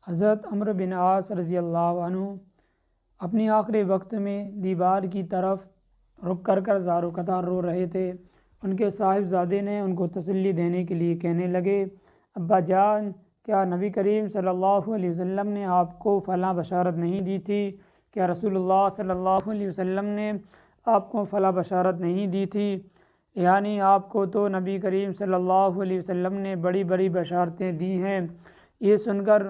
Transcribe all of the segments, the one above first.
حضرت عمرو بن عاص رضی اللہ عنہ اپنی آخری وقت میں دیوار کی طرف رک کر زار و قطار رو رہے تھے۔ ان کے صاحبزادے نے ان کو تسلی دینے کے لیے کہنے لگے، ابا جان، کیا نبی کریم صلی اللہ علیہ وسلم نے آپ کو فلاں بشارت نہیں دی تھی؟ کیا رسول اللہ صلی اللہ علیہ وسلم نے آپ کو فلاں بشارت نہیں دی تھی؟ یعنی آپ کو تو نبی کریم صلی اللہ علیہ وسلم نے بڑی بڑی بشارتیں دی ہیں۔ یہ سن کر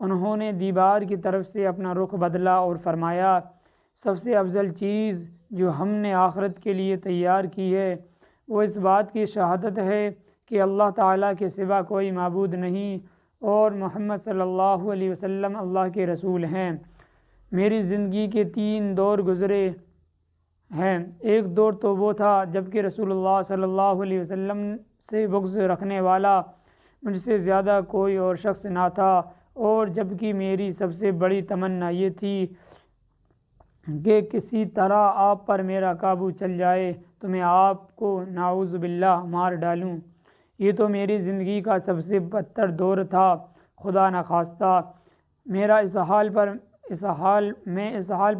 انہوں نے دیوار کی طرف سے اپنا رخ بدلا اور فرمایا، سب سے افضل چیز جو ہم نے آخرت کے لیے تیار کی ہے وہ اس بات کی شہادت ہے کہ اللہ تعالیٰ کے سوا کوئی معبود نہیں اور محمد صلی اللہ علیہ وسلم اللہ کے رسول ہیں۔ میری زندگی کے 3 دور گزرے ہیں۔ ایک دور تو وہ تھا جب کہ رسول اللہ صلی اللہ علیہ وسلم سے بغض رکھنے والا مجھ سے زیادہ کوئی اور شخص نہ تھا، اور جب کہ میری سب سے بڑی تمنا یہ تھی کہ کسی طرح آپ پر میرا قابو چل جائے تو میں آپ کو نعوذ باللہ مار ڈالوں۔ یہ تو میری زندگی کا سب سے بدتر دور تھا۔ خدا نخواستہ میرا اس حال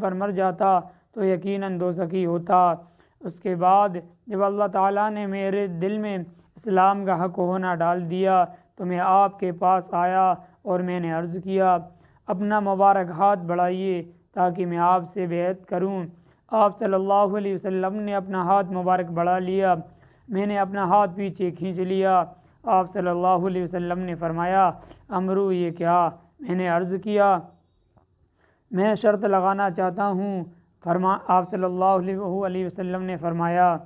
پر مر جاتا تو یقیناً دوزخی ہوتا۔ اس کے بعد جب اللہ تعالیٰ نے میرے دل میں اسلام کا حق ہونا ڈال دیا تو میں آپ کے پاس آیا اور میں نے عرض کیا، اپنا مبارک ہاتھ بڑھائیے تاکہ میں آپ سے بیعت کروں۔ آپ صلی اللہ علیہ وسلم نے اپنا ہاتھ مبارک بڑھا لیا۔ میں نے اپنا ہاتھ پیچھے کھینچ لیا۔ آپ صلی اللہ علیہ وسلم نے فرمایا، عمرو یہ کیا؟ میں نے عرض کیا، میں شرط لگانا چاہتا ہوں۔ آپ صلی اللہ علیہ وسلم نے فرمایا،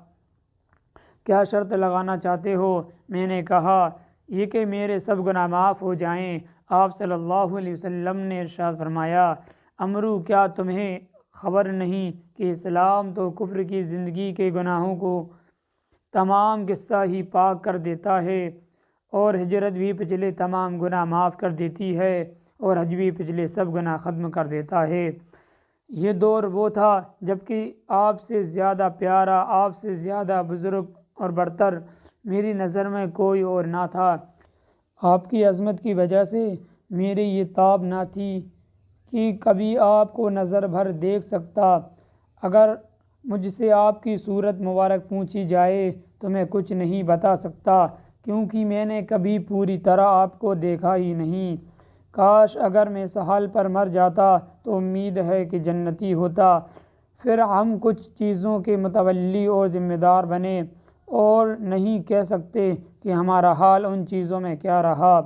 کیا شرط لگانا چاہتے ہو؟ میں نے کہا، یہ کہ میرے سب گناہ معاف ہو جائیں۔ آپ صلی اللہ علیہ وسلم نے ارشاد فرمایا، عمرو کیا تمہیں خبر نہیں کہ اسلام تو کفر کی زندگی کے گناہوں کو تمام قصہ ہی پاک کر دیتا ہے، اور ہجرت بھی پچھلے تمام گناہ معاف کر دیتی ہے، اور حج بھی پچھلے سب گناہ ختم کر دیتا ہے۔ یہ دور وہ تھا جب کہ آپ سے زیادہ پیارا، آپ سے زیادہ بزرگ اور برتر میری نظر میں کوئی اور نہ تھا۔ آپ کی عظمت کی وجہ سے میری یہ تاب نہ تھی کہ کبھی آپ کو نظر بھر دیکھ سکتا۔ اگر مجھ سے آپ کی صورت مبارک پوچھی جائے تو میں کچھ نہیں بتا سکتا، کیونکہ میں نے کبھی پوری طرح آپ کو دیکھا ہی نہیں۔ کاش اگر میں اس حال پر مر جاتا تو امید ہے کہ جنتی ہوتا، پھر ہم کچھ چیزوں کے متولی اور ذمہ دار بنے، اور نہیں کہہ سکتے کہ ہمارا حال ان چیزوں میں کیا رہا۔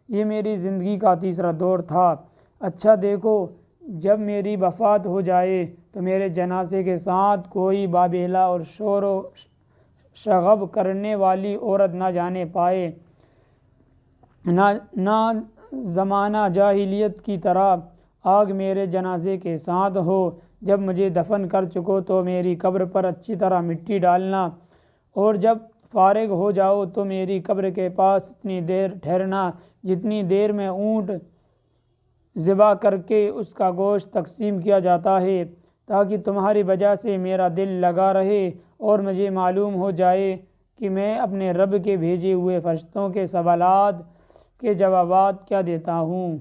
یہ میری زندگی کا تیسرا دور تھا۔ اچھا دیکھو، جب میری وفات ہو جائے تو میرے جنازے کے ساتھ کوئی بابیلا اور شور و شغب کرنے والی عورت نہ جانے پائے، نہ زمانہ جاہلیت کی طرح آگ میرے جنازے کے ساتھ ہو۔ جب مجھے دفن کر چکو تو میری قبر پر اچھی طرح مٹی ڈالنا، اور جب فارغ ہو جاؤ تو میری قبر کے پاس اتنی دیر ٹھہرنا جتنی دیر میں اونٹ ذبح کر کے اس کا گوشت تقسیم کیا جاتا ہے، تاکہ تمہاری وجہ سے میرا دل لگا رہے اور مجھے معلوم ہو جائے کہ میں اپنے رب کے بھیجے ہوئے فرشتوں کے سوالات کے جوابات کیا دیتا ہوں۔